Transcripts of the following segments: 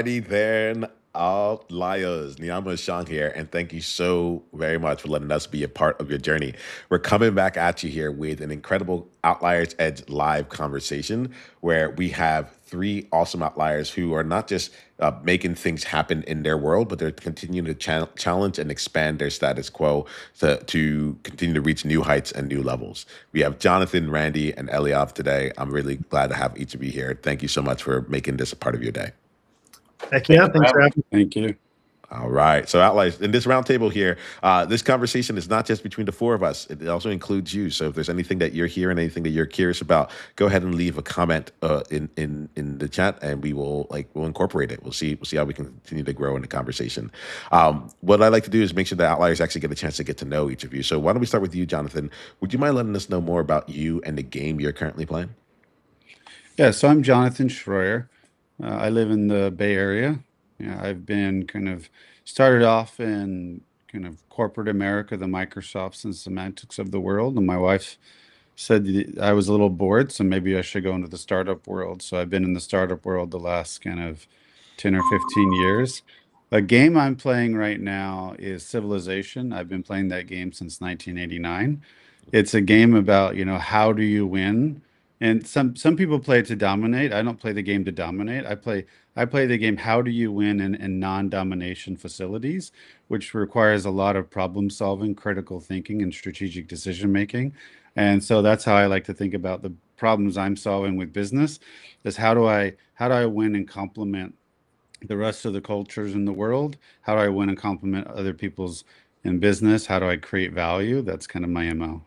Then Outliers. Niyama Shang here, and thank you so very much for letting us be a part of your journey. We're coming back at you here with an incredible Outliers Edge live conversation where we have three awesome outliers who are not just making things happen in their world, but they're continuing to challenge and expand their status quo to continue to reach new heights and new levels. We have Jonathan, Randy, and Eliav today. I'm really glad to have each of you here. Thank you so much for making this a part of your day. Heck Thank yeah, you for thanks for having me. having Thank you. All right. So, Outliers, in this roundtable here, this conversation is not just between the four of us. It also includes you. So, if there's anything that you're hearing, anything that you're curious about, go ahead and leave a comment in the chat, and we'll incorporate it. We'll see how we can continue to grow in the conversation. What I like to do is make sure the Outliers actually get a chance to get to know each of you. So, why don't we start with you, Jonathan? Would you mind letting us know more about you and the game you're currently playing? Yeah, so I'm Jonathan Shroyer. I live in the Bay Area. Yeah, I've been kind of started off in kind of corporate America, the Microsofts and semantics of the world. And my wife said I was a little bored, so maybe I should go into the startup world. So I've been in the startup world the last kind of 10 or 15 years. A game I'm playing right now is Civilization. I've been playing that game since 1989. It's a game about, how do you win? And some people play it to dominate. I don't play the game to dominate. I play the game how do you win in non-domination facilities, which requires a lot of problem solving, critical thinking, and strategic decision making. And so that's how I like to think about the problems I'm solving with business is how do I win and complement the rest of the cultures in the world? How do I win and complement other people's in business? How do I create value? That's kind of my MO.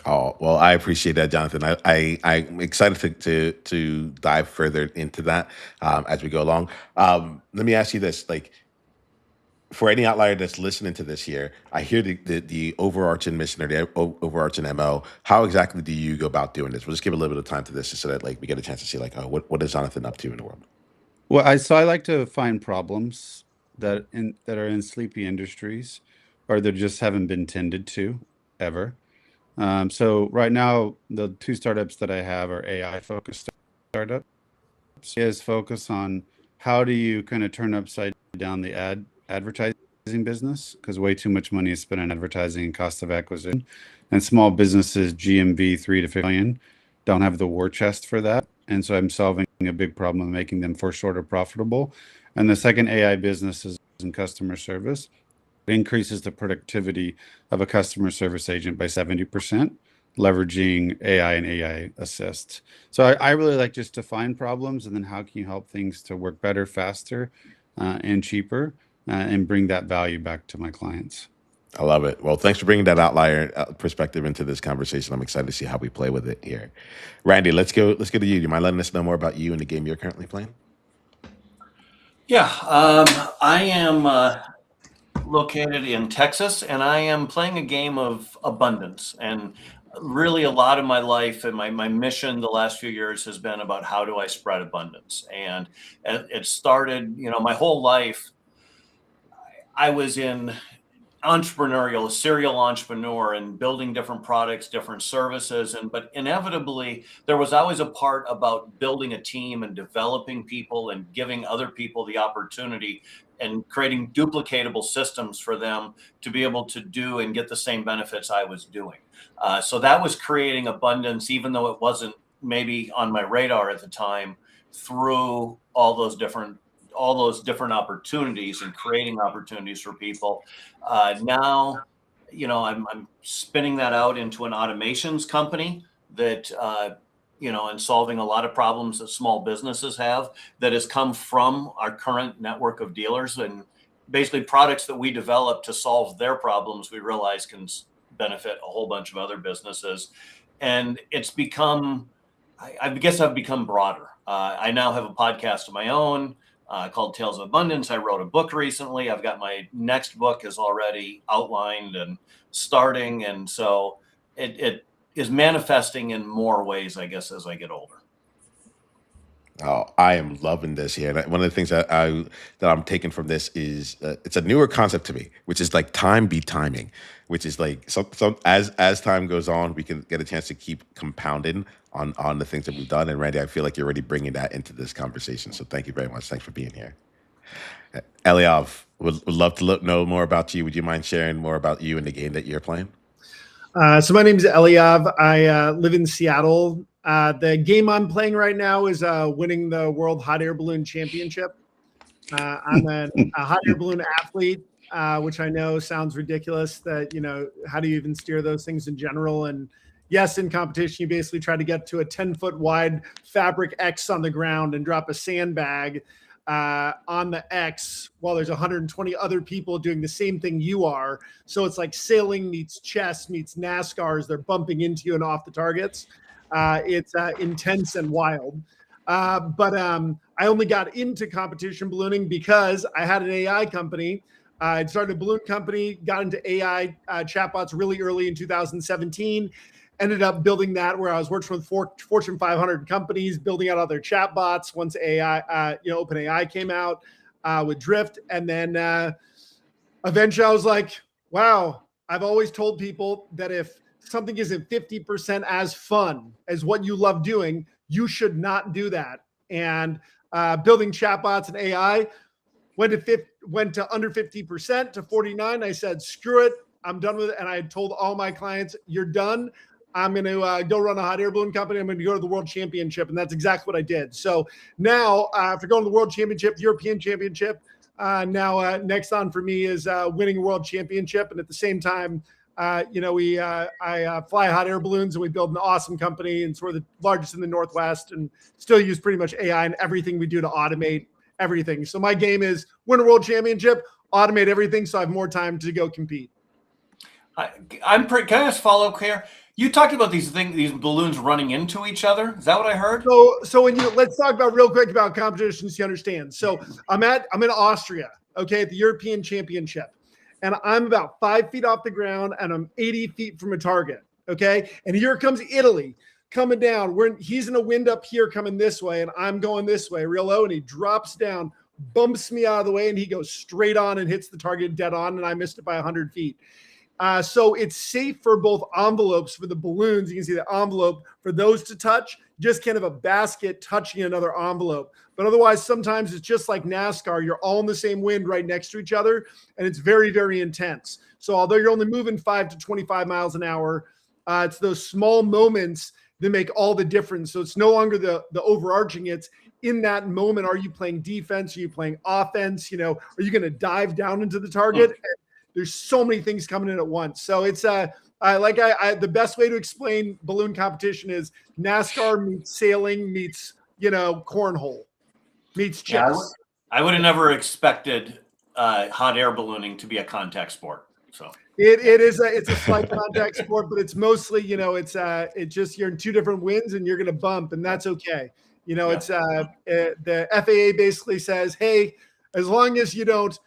Oh, well, I appreciate that, Jonathan. I'm excited to dive further into that as we go along. Let me ask you this: like, for any outlier that's listening to this here, I hear the overarching mission or the overarching MO. How exactly do you go about doing this? We'll just give a little bit of time to this, just so that like we get a chance to see like, oh, what is Jonathan up to in the world? Well, I like to find problems that are in sleepy industries or that just haven't been tended to ever. So right now, the two startups that I have are AI focused startups. Is focus on how do you kind of turn upside down the advertising business because way too much money is spent on advertising and cost of acquisition, and small businesses GMV 3 to 5 million don't have the war chest for that, and so I'm solving a big problem of making them for shorter profitable. And the second AI business is in customer service. It increases the productivity of a customer service agent by 70%, leveraging AI and AI assist. So I really like just to find problems and then how can you help things to work better, faster, and cheaper, and bring that value back to my clients. I love it. Well, thanks for bringing that outlier perspective into this conversation. I'm excited to see how we play with it here. Randy, let's go. Let's go to you. Do you mind letting us know more about you and the game you're currently playing? Yeah, I am located in Texas, and I am playing a game of abundance. And really, a lot of my life and my mission the last few years has been about how do I spread abundance. And it started, my whole life, I was in entrepreneurial, a serial entrepreneur and building different products, different services. But inevitably, there was always a part about building a team and developing people and giving other people the opportunity and creating duplicatable systems for them to be able to do and get the same benefits I was doing. So that was creating abundance, even though it wasn't maybe on my radar at the time, through all those different opportunities and creating opportunities for people. Now, I'm spinning that out into an automations company that, and solving a lot of problems that small businesses have that has come from our current network of dealers and basically products that we develop to solve their problems we realize can benefit a whole bunch of other businesses. And it's become, I guess I've become broader. I now have a podcast of my own called Tales of Abundance. I wrote a book recently. I've got my next book is already outlined and starting. And so it is manifesting in more ways, I guess, as I get older. Oh, I am loving this here. And one of the things that I'm taking from this is it's a newer concept to me, which is like time beat timing, which is like some as time goes on, we can get a chance to keep compounding on the things that we've done. And Randy, I feel like you're already bringing that into this conversation. So thank you very much. Thanks for being here. Eliav, would love to know more about you. Would you mind sharing more about you and the game that you're playing? So my name is Eliav. I live in Seattle. The game I'm playing right now is winning the World Hot Air Balloon Championship. I'm a hot air balloon athlete, which I know sounds ridiculous that, how do you even steer those things in general? And yes, in competition, you basically try to get to a 10-foot wide fabric X on the ground and drop a sandbag on the X while there's 120 other people doing the same thing you are. So it's like sailing meets chess meets NASCAR as they're bumping into you and off the targets. It's intense and wild. But I only got into competition ballooning because I had an AI company. I'd started a balloon company, got into AI chatbots really early in 2017. Ended up building that where I was working with Fortune 500 companies, building out all their chatbots once AI, OpenAI came out with Drift. And then eventually I was like, wow, I've always told people that if something isn't 50% as fun as what you love doing, you should not do that. And building chatbots and AI went to under 50% to 49. I said, screw it. I'm done with it. And I told all my clients, you're done. I'm going to go run a hot air balloon company. I'm going to go to the World Championship. And that's exactly what I did. So now after going to the World Championship, European Championship, now next on for me is winning a World Championship. And at the same time, I fly hot air balloons and we build an awesome company. And we're the largest in the Northwest and still use pretty much AI in everything we do to automate everything. So my game is win a World Championship, automate everything so I have more time to go compete. Can I just follow up here? You talked about these balloons running into each other. Is that what I heard? So when let's talk about real quick about competitions, you understand. So I'm in Austria, okay, at the European Championship, and I'm about 5 feet off the ground, and I'm 80 feet from a target, okay. And here comes Italy coming down. He's in a wind up here coming this way, and I'm going this way real low, and he drops down, bumps me out of the way, and he goes straight on and hits the target dead on, and I missed it by 100 feet. So it's safe for both envelopes for the balloons. You can see the envelope for those to touch. You just can't have a basket touching another envelope. But otherwise, sometimes it's just like NASCAR. You're all in the same wind right next to each other, and it's very, very intense. So although you're only moving 5 to 25 miles an hour, it's those small moments that make all the difference. So it's no longer the overarching. It's in that moment. Are you playing defense? Are you playing offense? Are you going to dive down into the target? There's so many things coming in at once. So it's the best way to explain balloon competition is NASCAR meets sailing meets cornhole meets chess. Yeah, I would have never expected hot air ballooning to be a contact sport. So it's a slight contact sport, but it's mostly it's just you're in two different winds and you're gonna bump, and that's okay. It's the FAA basically says, hey, as long as you don't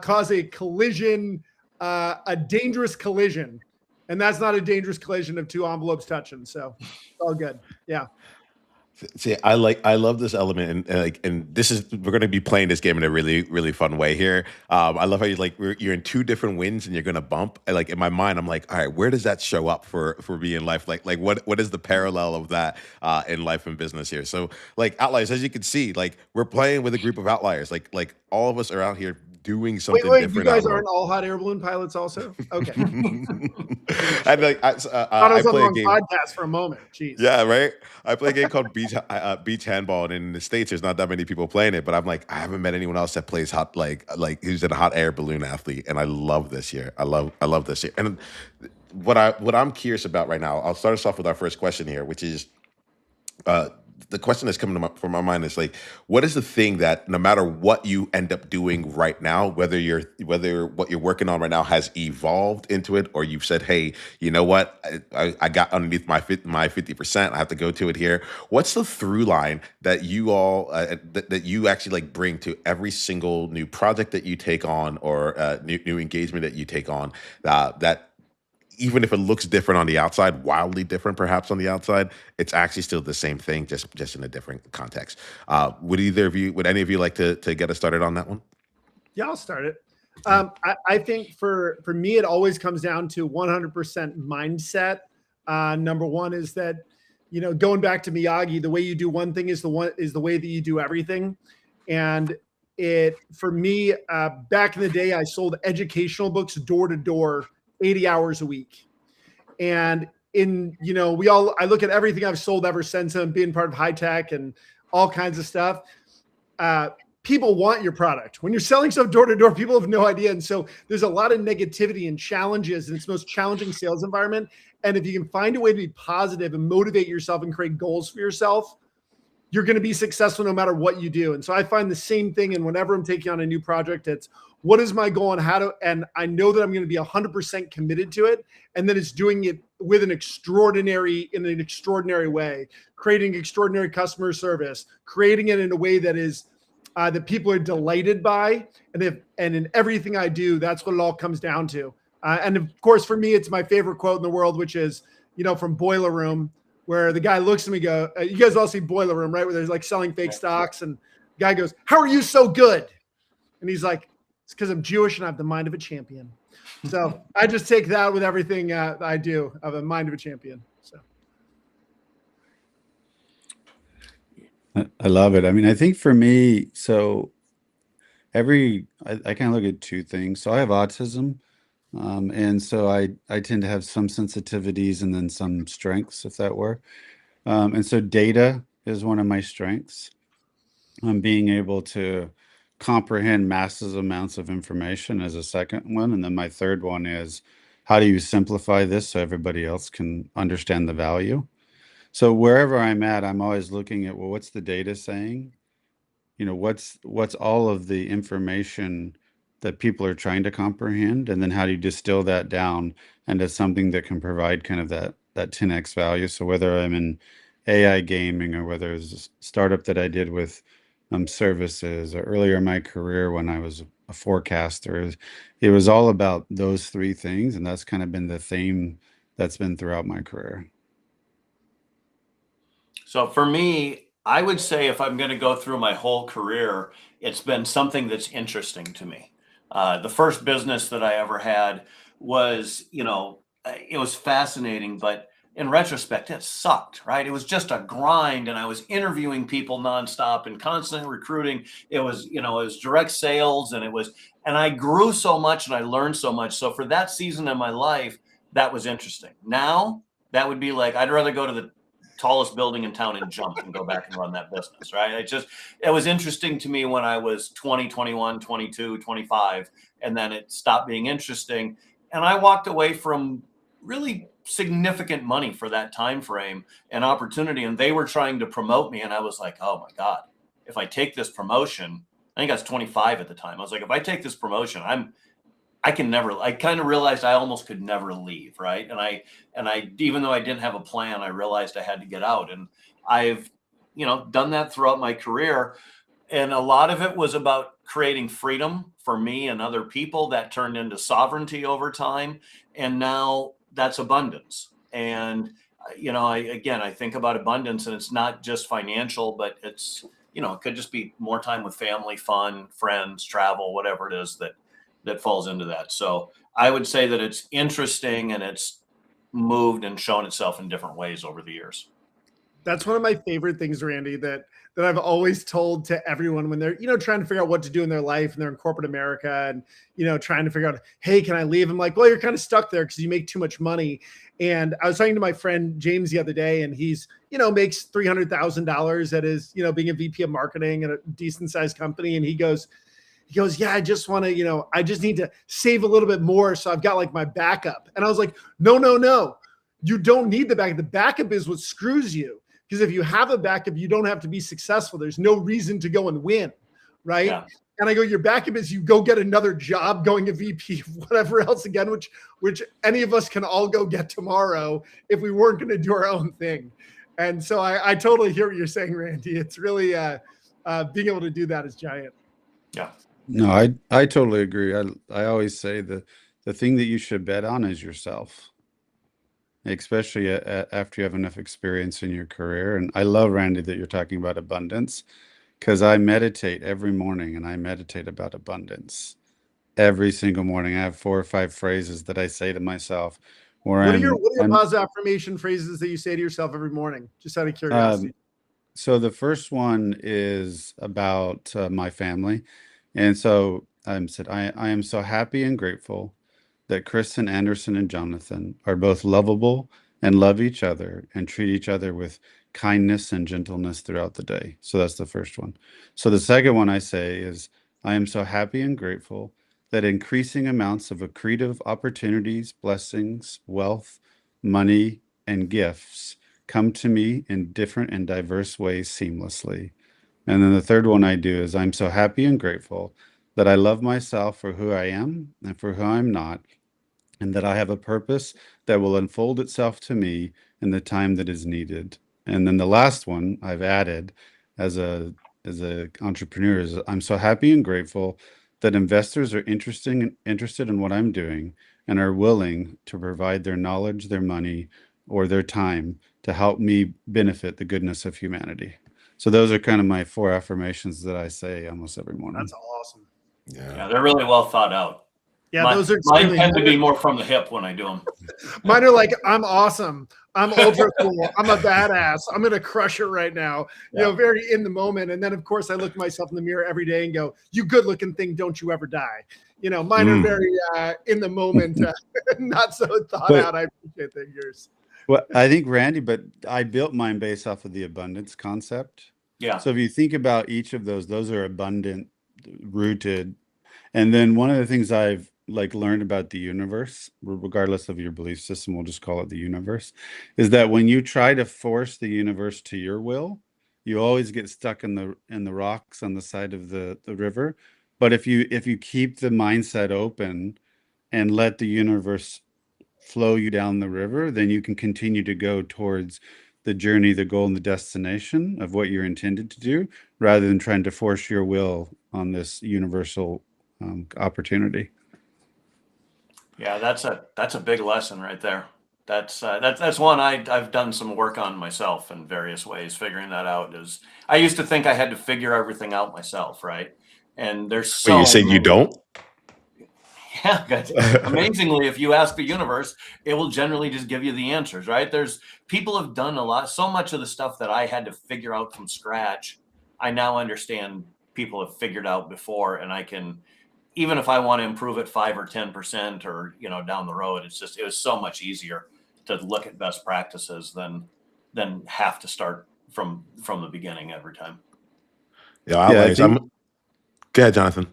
cause a collision, a dangerous collision. And that's not a dangerous collision of two envelopes touching. So it's all good. Yeah. See, I love this element, and this is we're going to be playing this game in a really, really fun way here. I love how you're in two different winds and you're going to bump. In my mind, I'm like, all right, where does that show up for me in life? Like what is the parallel of that in life and business here? So Outliers, as you can see, we're playing with a group of outliers. Like all of us are out here doing something different. You guys aren't all hot air balloon pilots also? Okay. I play a game podcast for a moment. Jeez. Yeah, right. I play a game called beach handball, and in the States, there's not that many people playing it. But I'm like, I haven't met anyone else that plays who's a hot air balloon athlete, and I love this here. I love this here. And what I'm curious about right now, I'll start us off with our first question here, which is, the question that's coming from my mind is what is the thing that no matter what you end up doing right now, whether what you're working on right now has evolved into it, or you've said, hey, you know what, I got underneath my 50%, I have to go to it here. What's the through line that you all that you actually bring to every single new project that you take on, or new engagement that you take on, that even if it looks different on the outside, wildly different perhaps on the outside, it's actually still the same thing, just in a different context. Would any of you like to get us started on that one? Yeah, I'll start it. I think for me, it always comes down to 100% mindset. Number one is that, going back to Miyagi, the way you do one thing is the way that you do everything. And for me, back in the day, I sold educational books door to door, 80 hours a week. And I look at everything I've sold ever since and being part of high tech and all kinds of stuff. People want your product. When you're selling stuff door to door, people have no idea. And so there's a lot of negativity and challenges, and it's the most challenging sales environment. And if you can find a way to be positive and motivate yourself and create goals for yourself, you're going to be successful no matter what you do. And so I find the same thing. And whenever I'm taking on a new project, it's what is my goal and I know that I'm going to be 100% committed to it. And then it's doing it with in an extraordinary way, creating extraordinary customer service, creating it in a way that is that people are delighted by. And in everything I do, that's what it all comes down to. And of course, for me, it's my favorite quote in the world, which is, from Boiler Room, where the guy looks at me, you guys all see Boiler Room, right? Where there's like selling fake stocks, and the guy goes, "How are you so good?" And he's like, "It's because I'm Jewish and I have the mind of a champion." So I just take that with everything I do. I have a mind of a champion. So I love it. I mean, I think for me, so I kind of look at two things. So I have autism. And so I tend to have some sensitivities and then some strengths, if that were. And so data is one of my strengths. Being able to comprehend massive amounts of information is a second one. And then my third one is, how do you simplify this so everybody else can understand the value? So wherever I'm at, I'm always looking at, well, what's the data saying? What's all of the information that people are trying to comprehend, and then how do you distill that down into something that can provide kind of that 10x value? So whether I'm in AI gaming, or whether it's a startup that I did with services, or earlier in my career when I was a forecaster, it was all about those three things, and that's kind of been the theme that's been throughout my career. So for me, I would say if I'm going to go through my whole career, it's been something that's interesting to me. The first business that I ever had was, it was fascinating, but in retrospect, it sucked, right? It was just a grind, and I was interviewing people nonstop and constantly recruiting. It was direct sales, and I grew so much and I learned so much. So for that season of my life, that was interesting. Now that would be like, I'd rather go to the tallest building in town and jump and go back and run that business, right? It was interesting to me when I was 20, 21, 22, 25, and then it stopped being interesting. And I walked away from really significant money for that time frame and opportunity. And they were trying to promote me. And I was like, oh my God, if I take this promotion, I think I was 25 at the time. I was like, if I take this promotion, I kind of realized I almost could never leave. Right. And I, even though I didn't have a plan, I realized I had to get out. And I've, done that throughout my career. And a lot of it was about creating freedom for me and other people that turned into sovereignty over time. And now that's abundance. And, I think about abundance, and it's not just financial, but it's, it could just be more time with family, fun, friends, travel, whatever it is that falls into that. So I would say that it's interesting, and it's moved and shown itself in different ways over the years. That's one of my favorite things, Randy, that I've always told to everyone when they're, trying to figure out what to do in their life, and they're in corporate America and, trying to figure out, hey, can I leave? I'm like, well, you're kind of stuck there because you make too much money. And I was talking to my friend James the other day, and he's, makes $300,000 at his, being a VP of marketing at a decent sized company. And he goes, yeah, I just want to, I just need to save a little bit more. So I've got like my backup. And I was like, no, you don't need the backup. The backup is what screws you. Because if you have a backup, you don't have to be successful. There's no reason to go and win, right? Yeah. And I go, your backup is you go get another job going a VP of whatever else again, which any of us can all go get tomorrow if we weren't going to do our own thing. And so I totally hear what you're saying, Randy. It's really being able to do that is giant. Yeah. No, I totally agree. I always say the thing that you should bet on is yourself. especially after you have enough experience in your career. And I love, Randy, that you're talking about abundance because I meditate every morning and I meditate about abundance every single morning. I have 4 or 5 phrases that I say to myself where What are your I'm positive affirmation phrases that you say to yourself every morning? Just out of curiosity. So the first one is about my family. And so I am so happy and grateful that Kristen, Anderson, and Jonathan are both lovable and love each other and treat each other with kindness and gentleness throughout the day. So that's the first one. So the second one I say is, I am so happy and grateful that increasing amounts of accretive opportunities, blessings, wealth, money, and gifts come to me in different and diverse ways seamlessly. And then the third one I do is, I'm so happy and grateful that I love myself for who I am and for who I'm not, and that I have a purpose that will unfold itself to me in the time that is needed. And then the last one I've added as a entrepreneur is, I'm so happy and grateful that investors are interested in what I'm doing and are willing to provide their knowledge, their money, or their time to help me benefit the goodness of humanity. So those are kind of my 4 affirmations that I say almost every morning. That's awesome. Yeah, they're really well thought out. Yeah, those are mine extremely. tend to be more from the hip when I do them. Mine are like, I'm awesome. I'm ultra cool. I'm a badass. I'm going to crush it right now. You know, very in the moment. And then, of course, I look at myself in the mirror every day and go, you good looking thing. Don't you ever die. You know, mine are very in the moment, not so thought out. I appreciate that yours. Well, I think, Randy, but I built mine based off of the abundance concept. Yeah. So if you think about each of those are abundant, rooted. And then one of the things I've learned about the universe, regardless of your belief system, we'll just call it the universe, is that when you try to force the universe to your will, you always get stuck in the rocks on the side of the river. But if you keep the mindset open and let the universe flow you down the river, then you can continue to go towards the journey, the goal, and the destination of what you're intended to do, rather than trying to force your will on this universal opportunity. Yeah, that's a big lesson right there. That's one I've done some work on myself in various ways, figuring that out. Is I used to think I had to figure everything out myself, right? And there's so. Wait, you say you don't? Yeah, amazingly, if you ask the universe, it will generally just give you the answers, right? People have done so much of the stuff that I had to figure out from scratch. I now understand people have figured out before, and I can, even if I want to improve it 5 or 10% or, down the road, it was so much easier to look at best practices than have to start from the beginning every time. Yeah, go ahead, Jonathan.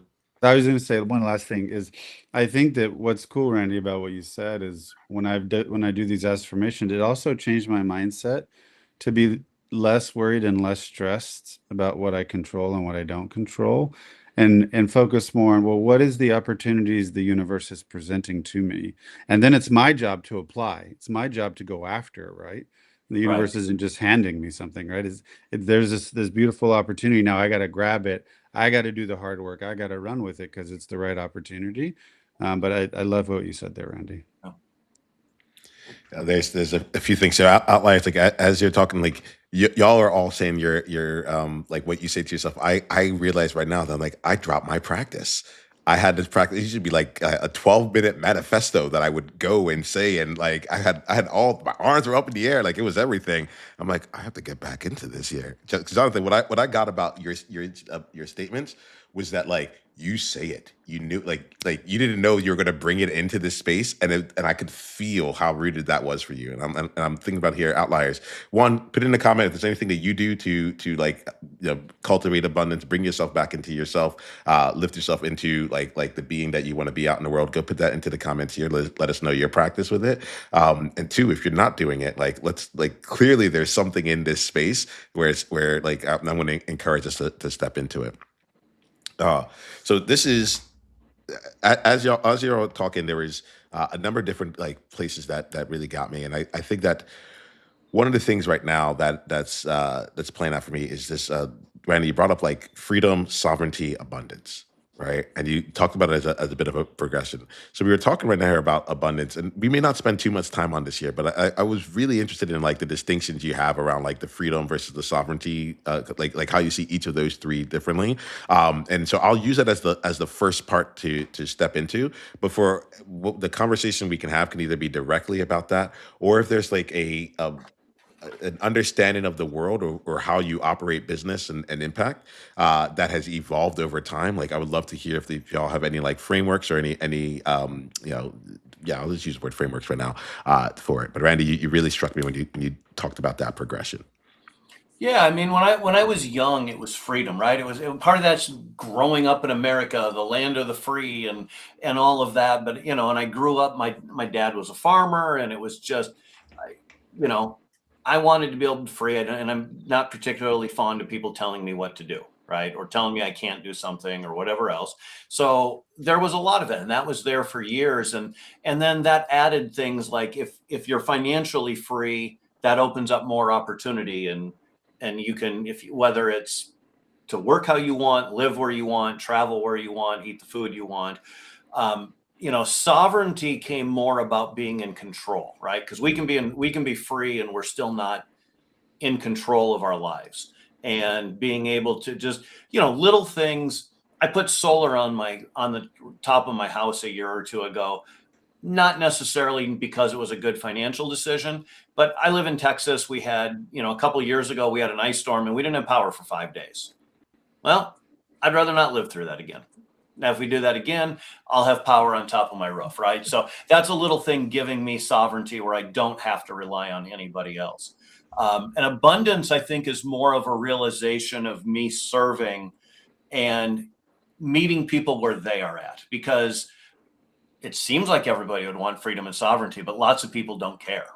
I was going to say one last thing is, I think that what's cool, Randy, about what you said is when I do these affirmations, it also changed my mindset to be less worried and less stressed about what I control and what I don't control, and focus more on, well, what is the opportunities the universe is presenting to me, and then it's my job to apply. It's my job to go after it, right? The universe isn't just handing me something, right? There's this beautiful opportunity. Now I got to grab it. I got to do the hard work. I got to run with it because it's the right opportunity. But I love what you said there, Randy. There's a few things. So Outliers, as you're talking, y'all are all saying your like what you say to yourself. I realize right now that I dropped my practice. I had this practice. It should be like a 12-minute manifesto that I would go and say, and I had all my arms were up in the air, it was everything. I'm like, I have to get back into this here. Jonathan, what I got about your statements was that you say it, you knew you didn't know you were going to bring it into this space, and I could feel how rooted that was for you. And I'm thinking about here Outliers. One, put in a comment if there's anything that you do to cultivate abundance, bring yourself back into yourself, lift yourself into the being that you want to be out in the world. Go put that into the comments here. Let us know your practice with it. And two, if you're not doing it, let's clearly there's something in this space where I'm going to encourage us to step into it. So this is as you're talking, there was a number of different places that really got me, and I think that one of the things right now that's playing out for me is this. Randy, you brought up freedom, sovereignty, abundance, right? And you talked about it as a bit of a progression. So we were talking right now here about abundance, and we may not spend too much time on this here, but I was really interested in like the distinctions you have around like the freedom versus the sovereignty, like how you see each of those three differently. And so I'll use that as the first part to step into. But for the conversation we can have can either be directly about that, or if there's like an understanding of the world, or how you operate business and impact that has evolved over time. Like I would love to hear if y'all have any like frameworks or any yeah, I'll just use the word frameworks right now for it. But Randy, you really struck me when you talked about that progression. Yeah, I mean, when I was young, it was freedom, right? Part of that's growing up in America, the land of the free, and all of that. But and I grew up. My dad was a farmer, and it was just, I, you know, I wanted to be able to be free, and I'm not particularly fond of people telling me what to do, right, or telling me I can't do something or whatever else. So there was a lot of it, and that was there for years, and then that added things like if you're financially free, that opens up more opportunity and you can whether it's to work how you want, live where you want, travel where you want, eat the food you want. Sovereignty came more about being in control, right? Because we can be free and we're still not in control of our lives, and being able to just little things. I put solar on the top of my house a year or two ago, not necessarily because it was a good financial decision, but I live in Texas. We had, a couple of years ago, we had an ice storm and we didn't have power for 5 days. Well, I'd rather not live through that again. Now, if we do that again, I'll have power on top of my roof, right? So that's a little thing giving me sovereignty where I don't have to rely on anybody else. And abundance, I think, is more of a realization of me serving and meeting people where they are at, because it seems like everybody would want freedom and sovereignty, but lots of people don't care.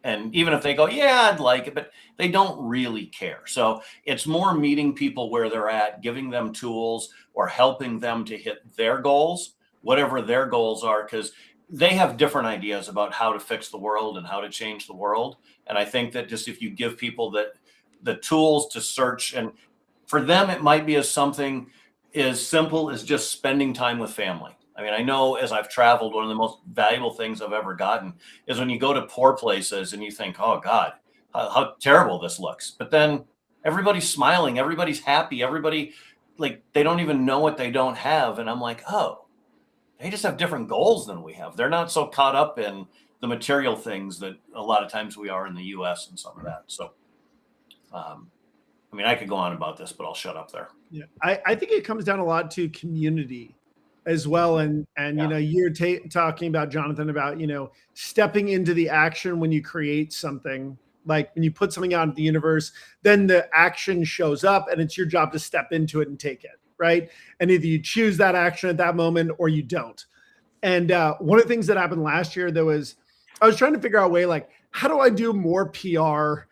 And even if they go, yeah, I'd like it, but they don't really care. So it's more meeting people where they're at, giving them tools or helping them to hit their goals, whatever their goals are, because they have different ideas about how to fix the world and how to change the world. And I think that just if you give people the tools to search, and for them, it might be something as simple as just spending time with family. I mean, I know as I've traveled, one of the most valuable things I've ever gotten is when you go to poor places and you think, oh God, how terrible this looks. But then everybody's smiling, everybody's happy, everybody, like, they don't even know what they don't have. And I'm like, oh, they just have different goals than we have. They're not so caught up in the material things that a lot of times we are in the US and some of that. So, I mean, I could go on about this, but I'll shut up there. Yeah, I think it comes down a lot to community as well. And Yeah. you're talking about, Jonathan, about, stepping into the action when you create something, like when you put something out into the universe, then the action shows up and it's your job to step into it and take it, right? And either you choose that action at that moment or you don't. And one of the things that happened last year, I was trying to figure out a way, like, how do I do more PR,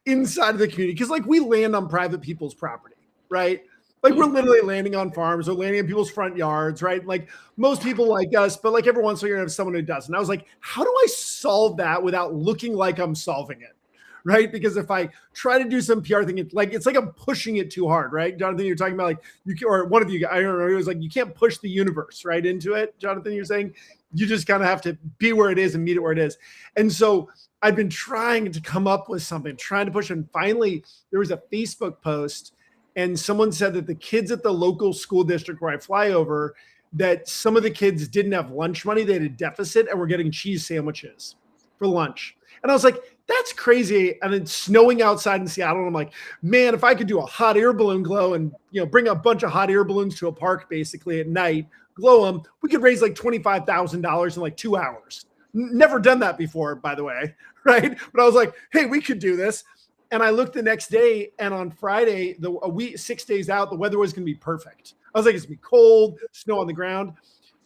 inside of the community? Because like we land on private people's property, right? Like we're literally landing on farms or landing in people's front yards, right? Like most people like us, but like every once in a while you're gonna have someone who doesn't. I was like, how do I solve that without looking like I'm solving it? Right? Because if I try to do some PR thing, it's like I'm pushing it too hard, right? Jonathan, you're talking about like or one of you, I don't know, it was like you can't push the universe right into it. Jonathan, you're saying you just kind of have to be where it is and meet it where it is. And so I've been trying to come up with something, trying to push, and finally there was a Facebook post. And someone said that the kids at the local school district where I fly over, that some of the kids didn't have lunch money. They had a deficit and were getting cheese sandwiches for lunch. And I was like, that's crazy. And it's snowing outside in Seattle. And I'm like, man, if I could do a hot air balloon glow and, bring a bunch of hot air balloons to a park basically at night, glow them, we could raise like $25,000 in like 2 hours. Never done that before, by the way. Right. But I was like, hey, we could do this. And I looked the next day, and on Friday, a week, 6 days out, the weather was going to be perfect. I was like, it's going to be cold, snow on the ground.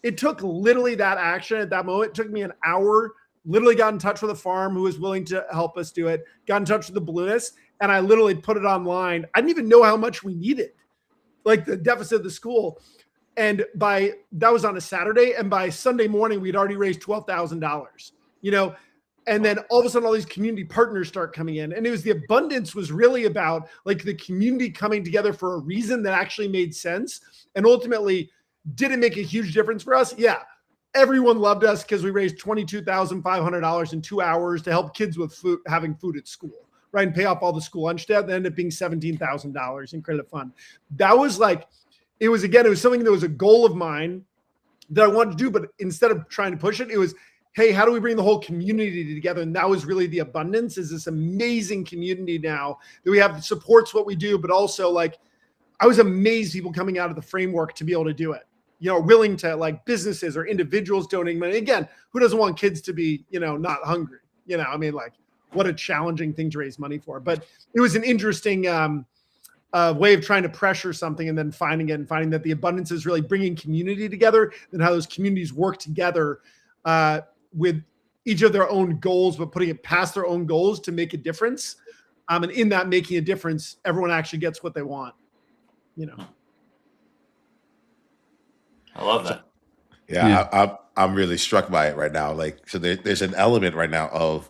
It took literally that action at that moment. It took me an hour, literally got in touch with a farm who was willing to help us do it, got in touch with the balloonist, and I literally put it online. I didn't even know how much we needed, like the deficit of the school. And that was on a Saturday, and by Sunday morning, we'd already raised $12,000. And then all of a sudden, all these community partners start coming in. And it was the abundance was really about like the community coming together for a reason that actually made sense. And ultimately, did it make a huge difference for us? Yeah. Everyone loved us because we raised $22,500 in 2 hours to help kids with food, having food at school, right? And pay off all the school lunch debt. That ended up being $17,000 in credit fund. That was like, it was something that was a goal of mine that I wanted to do. But instead of trying to push it, it was, hey, how do we bring the whole community together? And that was really the abundance, is this amazing community now that we have that supports what we do, but also like, I was amazed people coming out of the framework to be able to do it, willing to, like, businesses or individuals donating money. Again, who doesn't want kids to be, not hungry? I mean, like, what a challenging thing to raise money for. But it was an interesting way of trying to pressure something and then finding that the abundance is really bringing community together, and how those communities work together with each of their own goals, but putting it past their own goals to make a difference. And in that making a difference, everyone actually gets what they want. I love that. Yeah. I'm really struck by it right now. Like, so there's an element right now of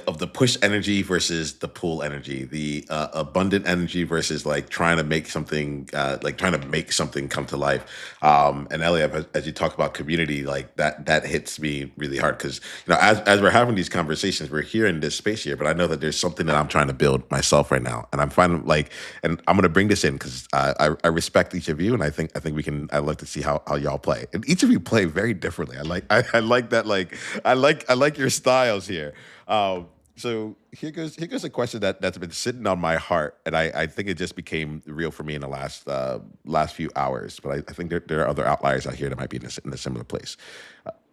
of the push energy versus the pull energy, the abundant energy versus like trying to make something come to life. And Eliav, as you talk about community, like that hits me really hard, because as we're having these conversations, we're here in this space here, but I know that there's something that I'm trying to build myself right now, and I'm finding and I'm going to bring this in because I respect each of you, and I think we can. I'd like to see how y'all play, and each of you play very differently. I like that. Like I like your styles here. So here goes a question that's been sitting on my heart, and I think it just became real for me in the last few hours. But I think there are other outliers out here that might be in a similar place.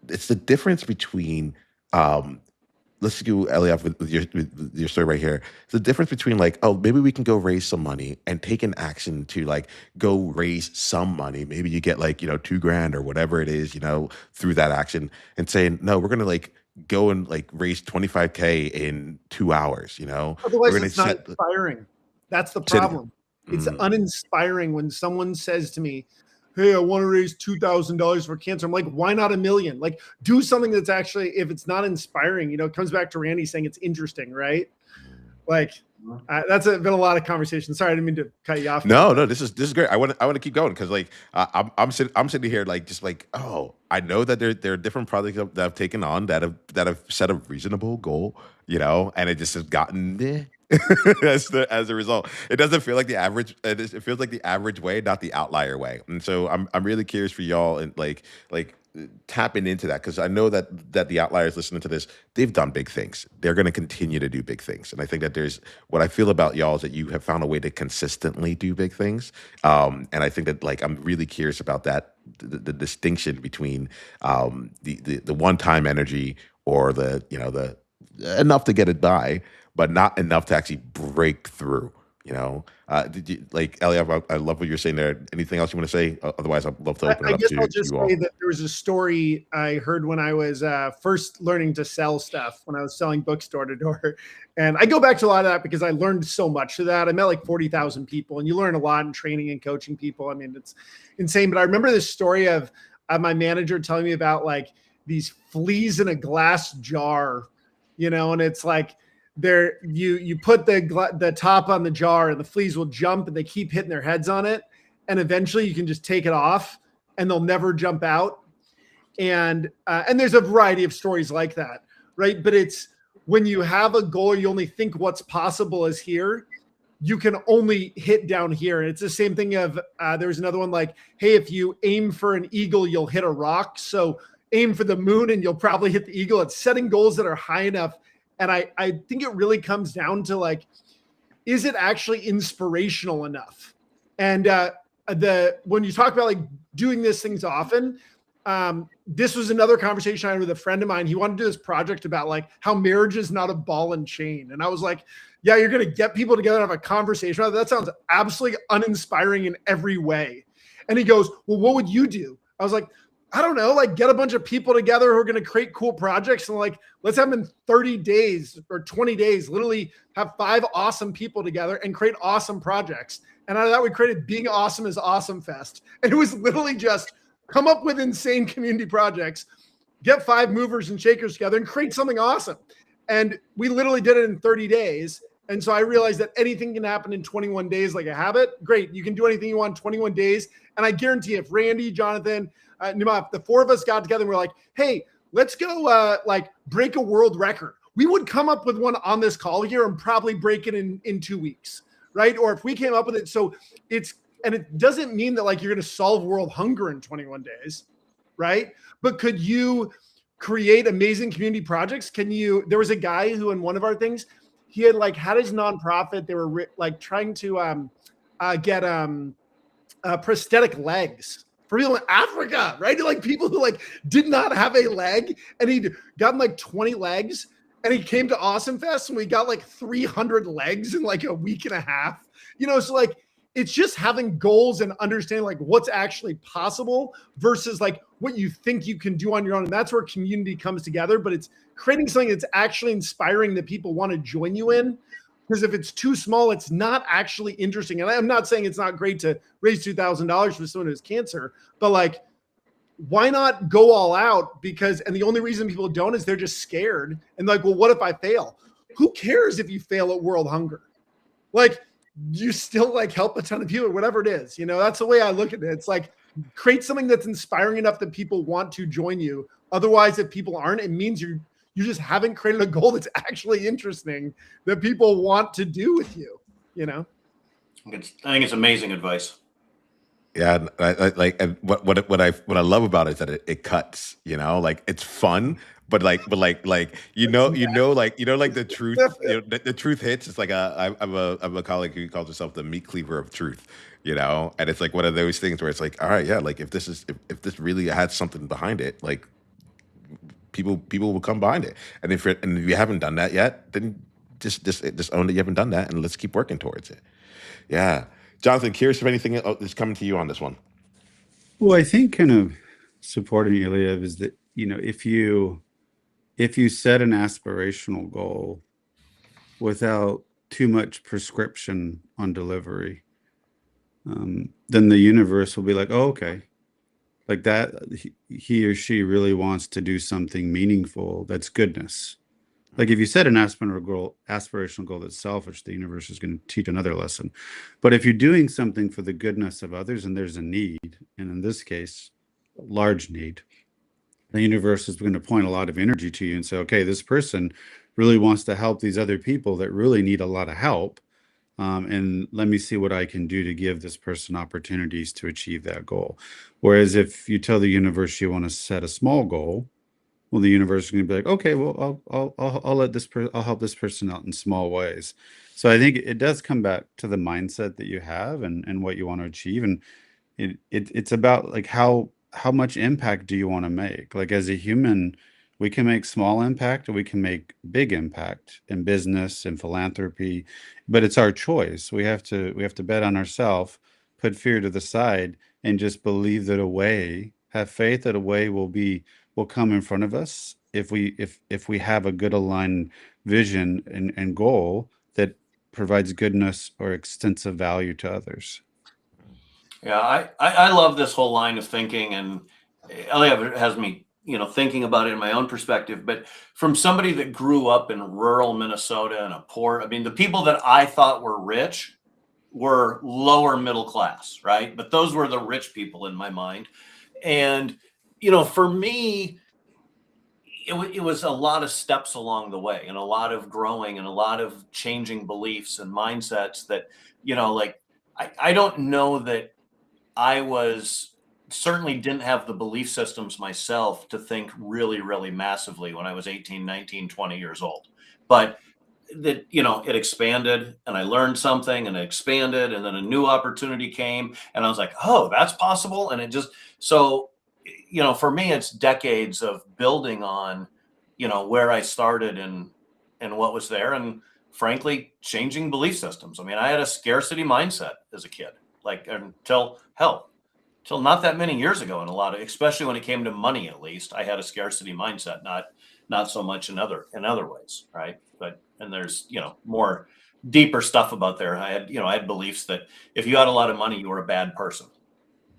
It's the difference between let's go, Eliav, with your story right here. It's the difference between like, oh, maybe we can go raise some money and take an action to like go raise some money. Maybe you get like $2,000 or whatever it is, through that action, and saying, no, we're gonna like go and like raise 25K in 2 hours. Otherwise, it's not inspiring. That's the problem. It's uninspiring when someone says to me, hey, I want to raise $2,000 for cancer. I'm like, why not $1 million? Like, do something that's actually, if it's not inspiring, it comes back to Randy saying it's interesting, right? Like, that's been a lot of conversation. Sorry, I didn't mean to cut you off. No, this is great. I want to keep going, because like I'm sitting here like just like, oh, I know that there are different projects that I've taken on that have set a reasonable goal, and it just has gotten meh. as a result. It doesn't feel like the average. It feels like the average way, not the outlier way. And so I'm really curious for y'all, and like tapping into that, because I know that the outliers listening to this, they've done big things. They're going to continue to do big things, and I think that there's what I feel about y'all is that you have found a way to consistently do big things. And I think that like I'm really curious about that, the distinction between the one-time energy, or the enough to get it by, but not enough to actually break through. Did you, like, Eliav, I love what you're saying there. Anything else you want to say? Otherwise, I'd love to open it up to I'll just you all. say that there was a story I heard when I was first learning to sell stuff, when I was selling books door to door. And I go back to a lot of that because I learned so much of that. I met like 40,000 people, and you learn a lot in training and coaching people. I mean, it's insane. But I remember this story of my manager telling me about like these fleas in a glass jar, and it's like, you put the top on the jar, and the fleas will jump, and they keep hitting their heads on it, and eventually you can just take it off and they'll never jump out. And there's a variety of stories like that, right? But it's when you have a goal, you only think what's possible is here. You can only hit down here. And it's the same thing of there was another one like, hey, if you aim for an eagle, you'll hit a rock. So aim for the moon and you'll probably hit the eagle. It's setting goals that are high enough. And I think it really comes down to like, is it actually inspirational enough? And when you talk about like doing these things often, this was another conversation I had with a friend of mine. He wanted to do this project about like how marriage is not a ball and chain. And I was like, yeah, you're going to get people together and have a conversation. That sounds absolutely uninspiring in every way. And he goes, well, what would you do? I was like, I don't know, like get a bunch of people together who are going to create cool projects, and like, let's have them in 30 days or 20 days, literally have 5 awesome people together and create awesome projects. And out of that, we created Being Awesome is Awesome Fest. And it was literally just come up with insane community projects, get 5 movers and shakers together and create something awesome. And we literally did it in 30 days. And so I realized that anything can happen in 21 days like a habit. Great. You can do anything you want in 21 days. And I guarantee if Randy, Jonathan, Nima, the 4 of us got together and we're like, hey, let's go break a world record. We would come up with one on this call here and probably break it in 2 weeks, right? Or if we came up with it. So it doesn't mean that like you're going to solve world hunger in 21 days, right? But could you create amazing community projects? There was a guy who in one of our things, he had had his nonprofit. They were trying to get prosthetic legs for people in Africa, right? Like people who did not have a leg, and he'd gotten 20 legs, and he came to Awesome Fest and we got 300 legs in a week and a half. So it's just having goals and understanding what's actually possible versus what you think you can do on your own. And that's where community comes together, but it's creating something that's actually inspiring that people want to join you in. Because if it's too small, it's not actually interesting. And I'm not saying it's not great to raise $2,000 for someone who has cancer, but why not go all out? And the only reason people don't is they're just scared. And well, what if I fail? Who cares if you fail at world hunger? You still help a ton of people or whatever it is. That's the way I look at it. It's create something that's inspiring enough that people want to join you. Otherwise, if people aren't, it means you just haven't created a goal that's actually interesting that people want to do with you. I think it's amazing advice. Yeah, and what I love about it is that it cuts. It's fun, but the truth. The truth hits. It's I'm a colleague who calls herself the meat cleaver of truth. And it's one of those things where it's all right, yeah, if this really had something behind it, people will come behind it. And if you haven't done that yet, then just own that you haven't done that, and let's keep working towards it. Yeah. Jonathan, curious if anything is coming to you on this one. Well, I think kind of supporting Eliav is that, if you set an aspirational goal without too much prescription on delivery, then the universe will be oh, okay. That he or she really wants to do something meaningful. That's goodness. If you set an aspirational goal that's selfish, the universe is going to teach another lesson. But if you're doing something for the goodness of others and there's a need, and in this case, a large need, the universe is going to point a lot of energy to you and say, okay, this person really wants to help these other people that really need a lot of help. And let me see what I can do to give this person opportunities to achieve that goal. Whereas if you tell the universe you want to set a small goal, well, the universe is going to be okay, well, I'll help this person out in small ways. So I think it does come back to the mindset that you have and what you want to achieve. And it's about how much impact do you want to make? As a human, we can make small impact or we can make big impact in business and philanthropy, but it's our choice. We have to bet on ourselves, put fear to the side, and just believe that have faith that a way will come in front of us if we have a good aligned vision and goal that provides goodness or extensive value to others. Yeah, I love this whole line of thinking, and Eliav has me thinking about it in my own perspective. But from somebody that grew up in rural Minnesota and the people that I thought were rich were lower middle class, right? But those were the rich people in my mind. And for me, it was a lot of steps along the way and a lot of growing and a lot of changing beliefs and mindsets that, I don't know that I certainly didn't have the belief systems myself to think really, really massively when I was 18, 19, 20 years old. But that, it expanded and I learned something and it expanded, and then a new opportunity came and I was oh, that's possible. And it just, so for me, it's decades of building on, where I started and what was there, and frankly, changing belief systems. I had a scarcity mindset as a kid, until not that many years ago, and especially when it came to money, at least I had a scarcity mindset, not so much in other ways. Right. And there's, more deeper stuff about there. I had beliefs that if you had a lot of money, you were a bad person.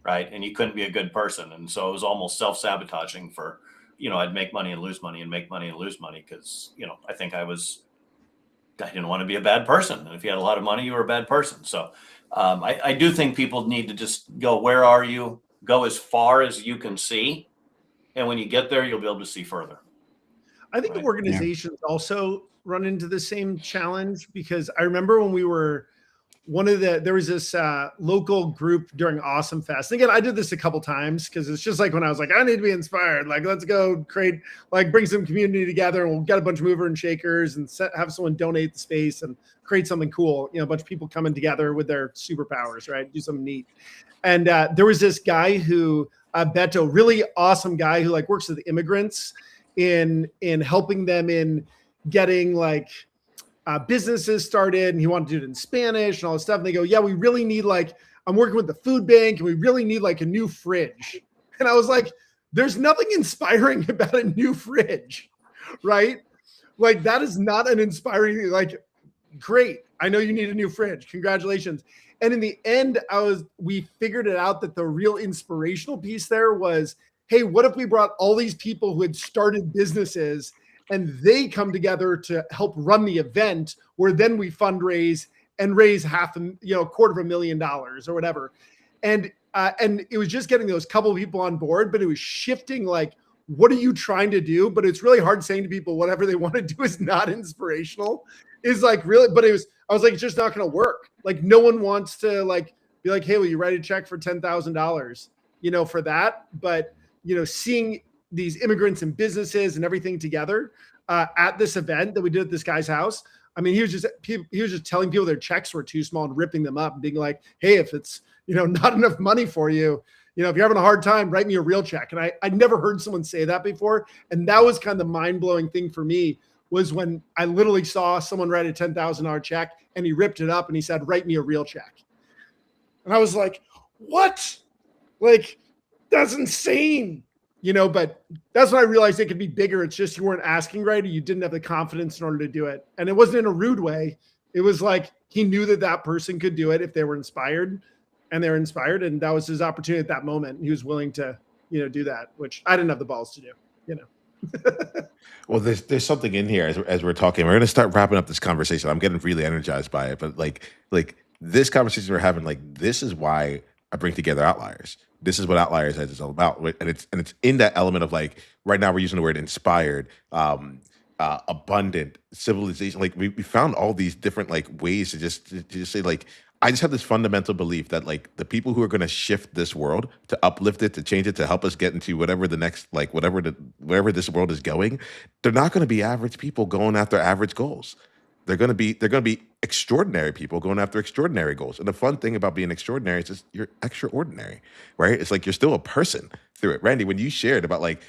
Right. And you couldn't be a good person. And so it was almost self-sabotaging for I'd make money and lose money and make money and lose money because, I think I didn't want to be a bad person. And if you had a lot of money, you were a bad person. So I do think people need to just go, where are you? Go as far as you can see. And when you get there, you'll be able to see further. I think organizations also run into the same challenge, because I remember when we were there was this local group during Awesome Fest. And again, I did this a couple times because it's just like when I was like, I need to be inspired. Like, let's go create, like, bring some community together, and we'll get a bunch of mover and shakers and have someone donate the space and create something cool. A bunch of people coming together with their superpowers, right? Do something neat. And there was this guy who, Beto, really awesome guy who like works with immigrants in helping them in getting like businesses started, and he wanted to do it in Spanish and all this stuff. And they go, yeah, we really need, like, I'm working with the food bank, and we really need like a new fridge. And I was like, there's nothing inspiring about a new fridge, right? Like, that is not an inspiring thing. Like, great, I know you need a new fridge. Congratulations. And in the end, we figured it out that the real inspirational piece there was, hey, what if we brought all these people who had started businesses and they come together to help run the event, where then we fundraise and raise $250,000 or whatever. And it was just getting those couple of people on board, but it was shifting, like, what are you trying to do? But it's really hard saying to people whatever they want to do is not inspirational. Is like, really, but I was like, it's just not going to work. Like, no one wants to like be like, hey, will you write a check for $10,000, for that? But, seeing these immigrants and businesses and everything together at this event that we did at this guy's house. I mean, he was just telling people their checks were too small and ripping them up and being like, hey, if it's, not enough money for you, if you're having a hard time, write me a real check. And I'd never heard someone say that before. And that was kind of the mind-blowing thing for me, was when I literally saw someone write a $10,000 check and he ripped it up and he said, write me a real check. And I was like, what? Like, that's insane. But that's when I realized it could be bigger. It's just you weren't asking right, or you didn't have the confidence in order to do it. And it wasn't in a rude way. It was like he knew that person could do it if they were inspired, and they're inspired. And that was his opportunity at that moment. He was willing to, do that, which I didn't have the balls to do, Well, there's something in here as we're talking. We're going to start wrapping up this conversation. I'm getting really energized by it, but like this conversation we're having, like, this is why I bring together Outliers. This is what Outliers is all about, and it's in that element of, like, right now we're using the word inspired, abundant, civilization. Like, we found all these different, like, ways to just say, like, I just have this fundamental belief that, like, the people who are going to shift this world, to uplift it, to change it, to help us get into whatever the next, like, wherever this world is going, they're not going to be average people going after average goals. They're going to be extraordinary people going after extraordinary goals. And the fun thing about being extraordinary is just you're extraordinary, right? It's like you're still a person through it. Randy, when you shared about like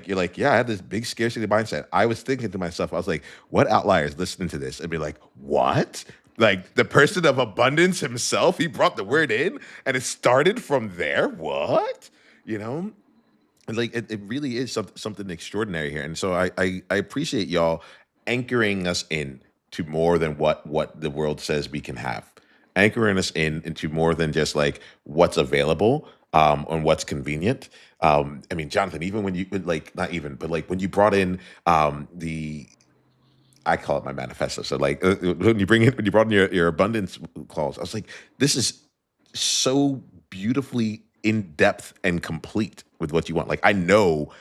you're like, yeah, I had this big scarcity mindset. I was thinking to myself, I was like, what Outliers listening to this and be like, what? Like, the person of abundance himself, he brought the word in and it started from there. What? And like, it really is something extraordinary here. And so I appreciate y'all anchoring us in to more than what the world says we can have, anchoring us into more than just like what's available and what's convenient. I mean, Jonathan, even when you like, not even, but like when you brought in I call it my manifesto. So like when you brought in your abundance clause, I was like, this is so beautifully in depth and complete with what you want. Like, I know,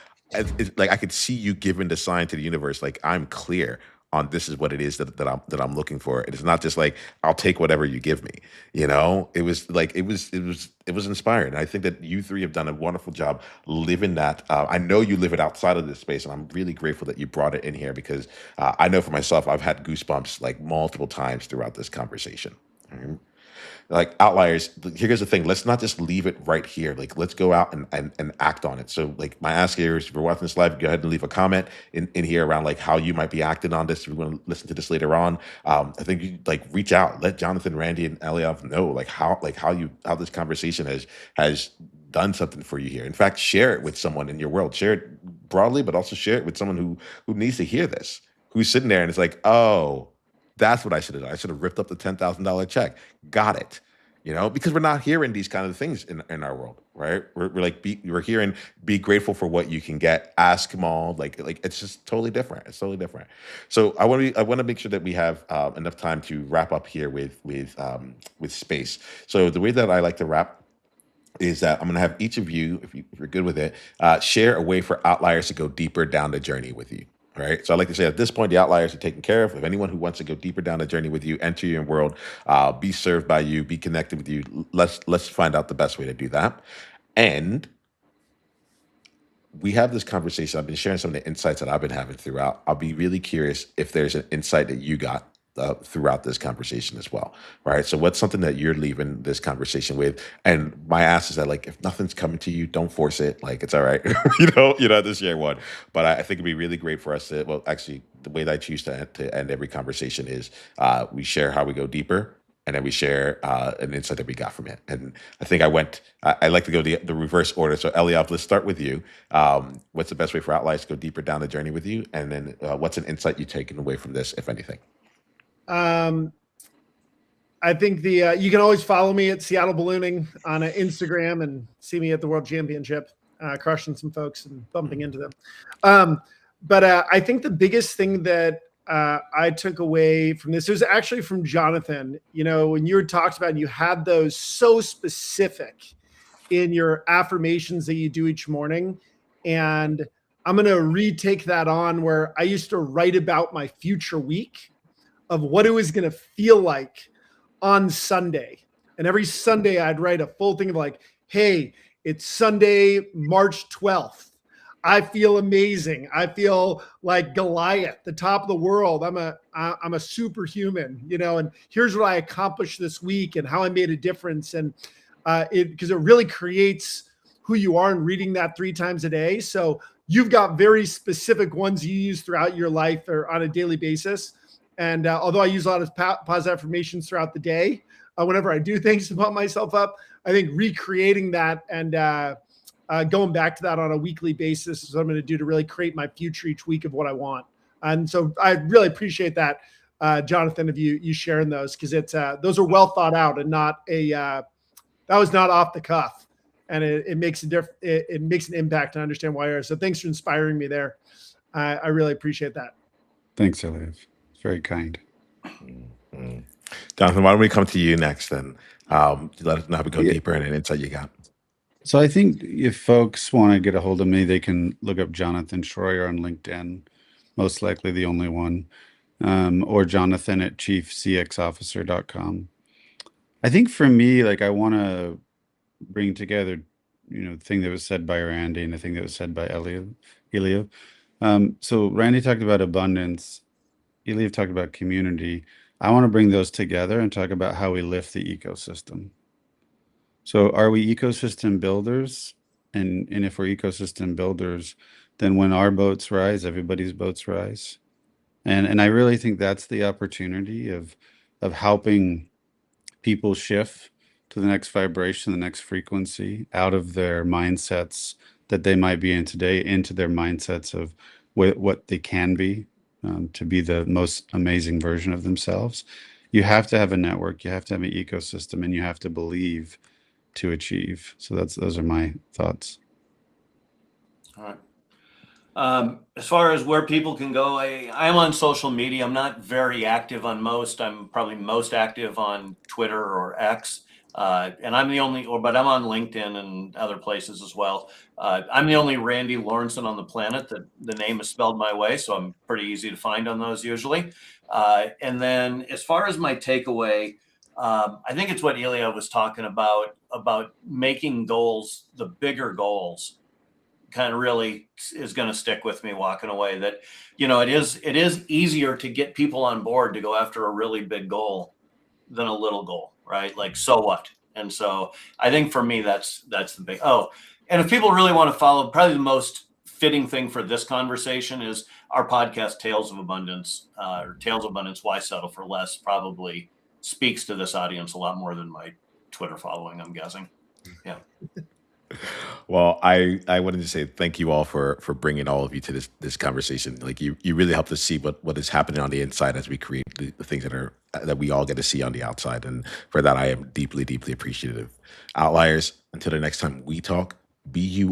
like, I could see you giving the sign to the universe. Like, I'm clear on this is what it is that I'm looking for. It is not just like, I'll take whatever you give me. It was like it was inspiring. And I think that you three have done a wonderful job living that. I know you live it outside of this space, and I'm really grateful that you brought it in here, because I know for myself, I've had goosebumps like multiple times throughout this conversation. Like, Outliers, here's the thing, let's not just leave it right here. Like, let's go out and act on it. So like, my ask here is, if you're watching this live, go ahead and leave a comment in here around like how you might be acting on this. If you want to listen to this later on, I think you like reach out, let Jonathan, Randy, and Eliav know like how this conversation has done something for you here. In fact, share it with someone in your world. Share it broadly, but also share it with someone who needs to hear this, who's sitting there and it's like, oh, that's what I should have done. I should have ripped up the $10,000 check. Got it. because we're not hearing these kind of things in our world, right? We're like, we're hearing, be grateful for what you can get, ask more, like it's just totally different. It's totally different. So I want to make sure that we have enough time to wrap up here with space. So the way that I like to wrap is that I'm going to have each of you, if you're good with it, share a way for outliers to go deeper down the journey with you. All right. So I like to say at this point, the outliers are taken care of. If anyone who wants to go deeper down the journey with you, enter your world, be served by you, be connected with you, let's find out the best way to do that. And we have this conversation. I've been sharing some of the insights that I've been having throughout. I'll be really curious if there's an insight that you got throughout this conversation as well, right? So, what's something that you're leaving this conversation with? And my ask is that, like, if nothing's coming to you, don't force it. Like, it's all right, you know, to share one. But I think it'd be really great for us to. Well, actually, the way that I choose to end every conversation is we share how we go deeper, and then we share an insight that we got from it. And I think I like to go the reverse order. So Eliav, let's start with you. What's the best way for outliers to go deeper down the journey with you? And then what's an insight you've taken away from this, if anything? I think you can always follow me at Seattle Ballooning on Instagram and see me at the World Championship, crushing some folks and bumping into them. But I think the biggest thing that I took away from this was actually from Jonathan. When you talked about and you had those so specific in your affirmations that you do each morning. And I'm going to retake that on where I used to write about my future week of what it was going to feel like on Sunday. And every Sunday I'd write a full thing of like, hey, it's Sunday, March 12th. I feel amazing. I feel like Goliath, the top of the world. I'm a superhuman, and here's what I accomplished this week and how I made a difference. And because it really creates who you are, and reading that 3 times a day. So you've got very specific ones you use throughout your life or on a daily basis. And although I use a lot of positive affirmations throughout the day, whenever I do things to pump myself up, I think recreating that and going back to that on a weekly basis is what I'm going to do to really create my future each week of what I want. And so I really appreciate that, Jonathan, of you sharing those, because it's those are well thought out and not that was not off the cuff, and it makes it makes an impact to understand why you're. So thanks for inspiring me there. I really appreciate that. Thanks, Eliav. It's very kind. Mm-hmm. Jonathan, why don't we come to you next and let us know how we go deeper and an insight you got. So I think if folks want to get a hold of me, they can look up Jonathan Shroyer on LinkedIn, most likely the only one, or Jonathan at chiefcxofficer.com. I think for me, like, I want to bring together, the thing that was said by Randy and the thing that was said by Eliav. So Randy talked about abundance. Eliav talked about community. I want to bring those together and talk about how we lift the ecosystem. So are we ecosystem builders? And if we're ecosystem builders, then when our boats rise, everybody's boats rise. And I really think that's the opportunity of helping people shift to the next vibration, the next frequency, out of their mindsets that they might be in today into their mindsets of what they can be, to be the most amazing version of themselves. You have to have a network, you have to have an ecosystem, and you have to believe to achieve. So those are my thoughts. All right. As far as where people can go, I'm on social media. I'm not very active on most. I'm probably most active on Twitter or X. And I'm the only, but I'm on LinkedIn and other places as well. I'm the only Randy Lorensen on the planet that the name is spelled my way, so I'm pretty easy to find on those usually. And then as far as my takeaway, I think it's what Eliav was talking about making goals, the bigger goals, kind of really is going to stick with me walking away. That, it is easier to get people on board to go after a really big goal than a little goal, right? Like, so what? And so I think for me, that's the big, and if people really want to follow, probably the most fitting thing for this conversation is our podcast, Tales of Abundance, or Tales of Abundance, Why Settle for Less, probably speaks to this audience a lot more than my Twitter following, I'm guessing. Yeah. Well, I wanted to say thank you all for bringing all of you to this conversation. Like you really helped us see what is happening on the inside as we create the things that we all get to see on the outside, and for that I am deeply appreciative. Outliers. Until the next time we talk, be you